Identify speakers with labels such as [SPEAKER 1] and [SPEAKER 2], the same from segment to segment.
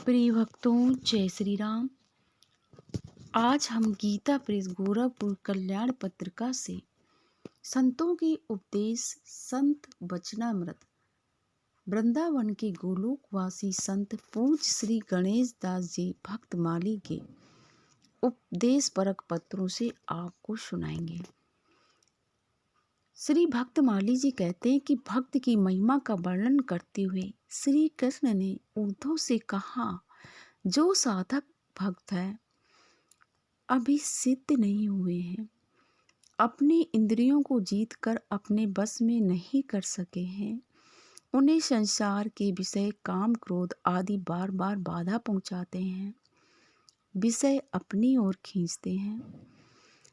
[SPEAKER 1] प्रिय भक्तों, जय श्री राम। आज हम गीता प्रेस गोरखपुर कल्याण पत्रिका से संतों के उपदेश संत वचनामृत वृंदावन के गोलोकवासी संत पूज्य श्री गणेश दास जी भक्तमाली के उपदेश परक पत्रों से आपको सुनाएंगे। श्री भक्तमाली जी कहते हैं कि भक्त की महिमा का वर्णन करते हुए श्री कृष्ण ने उद्धव से कहा, जो साधक भक्त है अभी सिद्ध नहीं हुए हैं, अपने इंद्रियों को जीतकर अपने बस में नहीं कर सके हैं, उन्हें संसार के विषय काम क्रोध आदि बार बार बाधा पहुंचाते हैं, विषय अपनी ओर खींचते हैं।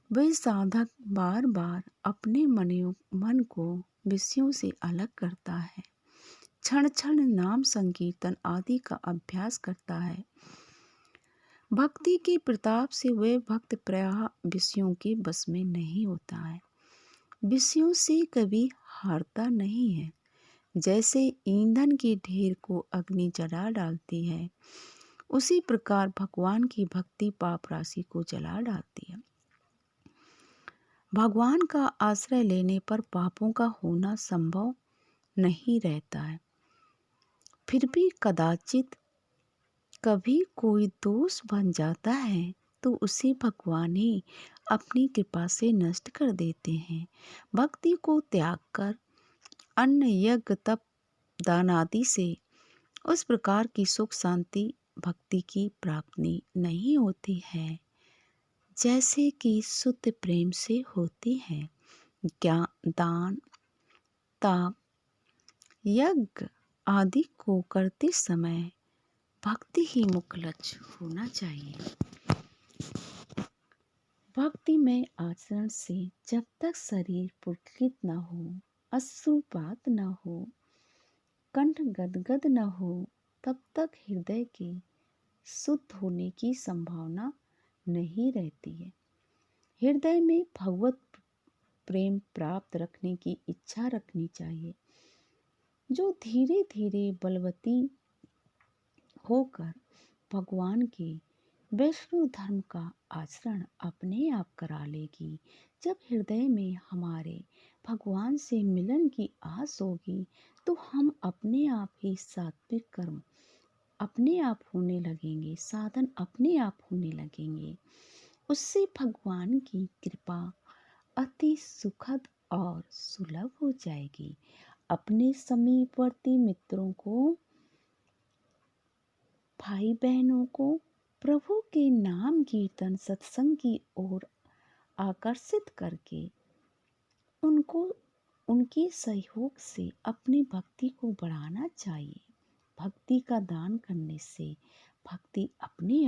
[SPEAKER 1] वह साधक बार बार अपने मन को विषयों से अलग करता है, क्षण क्षण नाम संकीर्तन आदि का अभ्यास करता है। भक्ति के प्रताप से वह भक्त प्रायः विषयों के बस में नहीं होता है, विषयों से कभी हारता नहीं है। जैसे ईंधन के ढेर को अग्नि जला डालती है, उसी प्रकार भगवान की भक्ति पाप राशि को जला डालती है। भगवान का आश्रय लेने पर पापों का होना संभव नहीं रहता है, फिर भी कदाचित कभी कोई दोष बन जाता है तो उसे भगवान ही अपनी कृपा से नष्ट कर देते हैं। भक्ति को त्याग कर अन्न यज्ञ तप दान आदि से उस प्रकार की सुख शांति भक्ति की प्राप्ति नहीं होती है जैसे कि शुद्ध प्रेम से होती है। ज्ञान दान ताप यज्ञ आदि को करते समय भक्ति ही मुख्य लक्ष्य होना चाहिए। भक्ति में आचरण से जब तक शरीर पुलकित न हो, अश्रुपात न हो, कंठ गदगद न हो, तब तक हृदय के शुद्ध होने की संभावना नहीं रहती है। हृदय में भगवत प्रेम प्राप्त रखने की इच्छा रखनी चाहिए, जो धीरे धीरे बलवती होकर भगवान के वैष्णव धर्म का आचरण अपने आप करा लेगी। जब हृदय में हमारे भगवान से मिलन की आस होगी तो हम अपने आप ही सात्विक कर्म अपने आप होने लगेंगे, साधन अपने आप होने लगेंगे। उससे भगवान की कृपा अति सुखद और सुलभ हो जाएगी। अपने समीपवर्ती मित्रों को, भाई बहनों को प्रभु के नाम कीर्तन सत्संग की ओर आकर्षित करके उनको उनके सहयोग से अपनी भक्ति को बढ़ाना चाहिए। भक्ति का दान करने से भक्ति अपने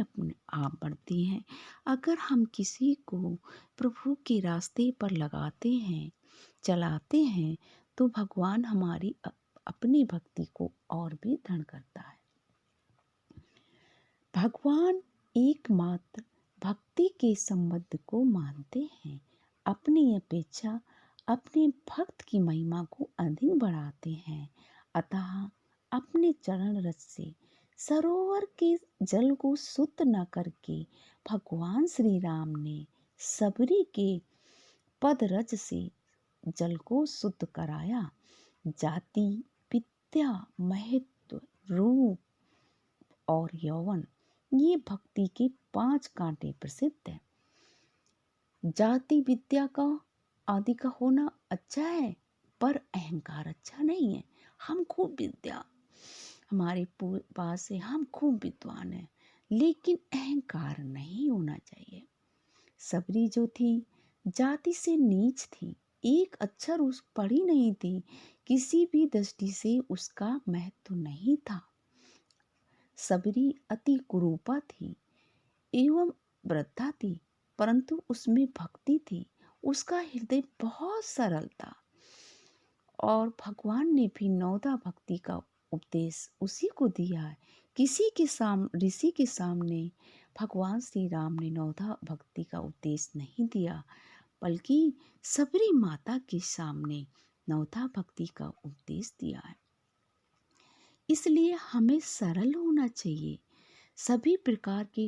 [SPEAKER 1] आप बढ़ती है। अगर हम किसी को प्रभु के रास्ते पर लगाते हैं, चलाते हैं, तो भगवान हमारी अपनी भक्ति को और भी दृढ़ करता है। भगवान एकमात्र भक्ति के संबंध को मानते हैं, अपनी अपेक्षा अपने भक्त की महिमा को अधिक बढ़ाते हैं। अतः अपने चरण रज से सरोवर के जल को शुद्ध न करके भगवान श्री राम ने सबरी के पद रज से जल को शुद्ध कराया। जाति विद्या महत्व रूप और यौवन ये भक्ति के 5 कांटे प्रसिद्ध है। जाति विद्या का आदि का होना अच्छा है, पर अहंकार अच्छा नहीं है। हम खूब विद्या हमारे पास है, हम खूब विद्वान हैं, लेकिन अहंकार नहीं होना चाहिए। सबरी जो थी जाति से नीच थी, एक अक्षर उस पढ़ी नहीं थी, किसी भी दृष्टि से उसका महत्व नहीं था। सबरी अति कुरूपा थी एवं वृद्धा थी, परंतु उसमें भक्ति थी, उसका हृदय बहुत सरल था। और भगवान ने भी नवदा भक्ति का उपदेश उसी को दिया है। किसी के ऋषि के सामने भगवान श्री राम ने नवदा भक्ति का उपदेश नहीं दिया, बल्कि सबरी माता के सामने नवदा भक्ति का उपदेश दिया है। इसलिए हमें सरल होना चाहिए, सभी प्रकार के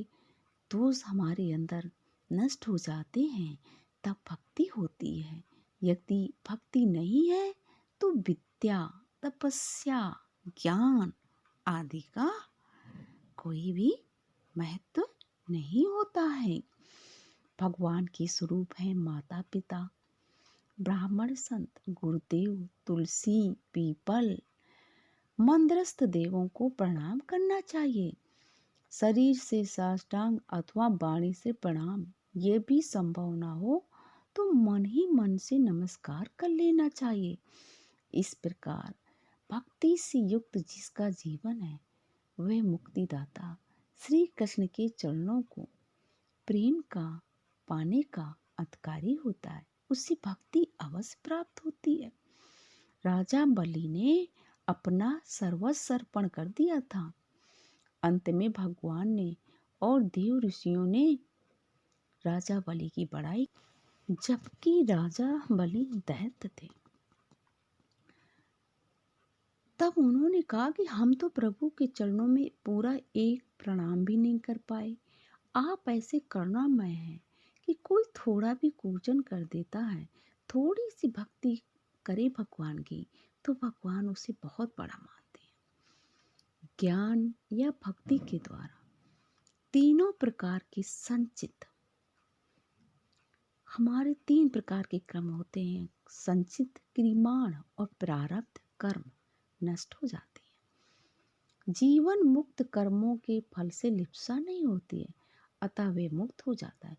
[SPEAKER 1] दोष हमारे अंदर नष्ट हो जाते हैं, तब भक्ति होती है। यदि भक्ति नहीं है तो विद्या, तपस्या, ज्ञान आदि का कोई भी महत्व नहीं होता है। भगवान के स्वरूप हैं माता पिता, ब्राह्मण, संत, गुरुदेव, तुलसी, पीपल, मंत्रस्थ देवों को प्रणाम करना चाहिए। शरीर से साष्टांग अथवा वाणी से प्रणाम ये भी संभव ना हो तो मन ही मन से नमस्कार कर लेना चाहिए। इस प्रकार भक्ति से युक्त जिसका जीवन है वह मुक्तिदाता श्री कृष्ण के चरणों को प्रेम का पाने का अधिकारी होता है। उसे भक्ति अवश्य प्राप्त होती है। राजा बलि ने अपना सर्वस्व अर्पण कर दिया था। अंत में भगवान ने और देव ऋषियों ने राजा बलि की बड़ाई, जबकि राजा बलि दैत्य थे। तब उन्होंने कहा कि हम तो प्रभु के चरणों में पूरा एक प्रणाम भी नहीं कर पाए। आप ऐसे करुणामय हैं कि कोई थोड़ा भी पूजन कर देता है, थोड़ी सी भक्ति करे भगवान की, तो भगवान उसे बहुत बड़ा मानते हैं। ज्ञान या भक्ति के द्वारा तीनों प्रकार के संचित, हमारे 3 प्रकार के कर्म होते हैं, संचित, क्रियमाण और प्रारब्ध कर्म नष्ट हो जाते हैं। जीवन मुक्त कर्मों के फल से लिप्सा नहीं होती है, अतः वे मुक्त हो जाता है।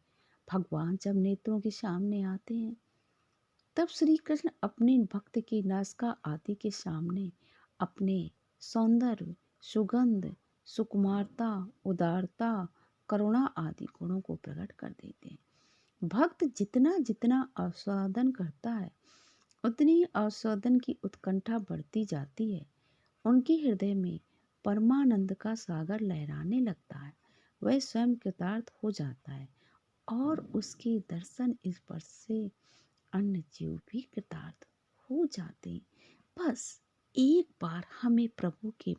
[SPEAKER 1] भगवान जब नेत्रों के सामने आते हैं तब श्री कृष्ण अपने भक्त की नासिका आदि के सामने अपने सौंदर्य, सुगंध, सुकुमारता, उदारता, करुणा आदि गुणों को प्रकट कर देते हैं। भक्त जितना जितना आस्वादन करता है उतनी ही आस्वादन की उत्कंठा बढ़ती जाती है। उनके हृदय में परमानंद का सागर लहराने लगता है। वह स्वयं कृतार्थ हो जाता है और उसके दर्शन स्पर्श से अन्य जीव भी कृतार्थ हो जाते हैं। बस एक बार हमें प्रभु के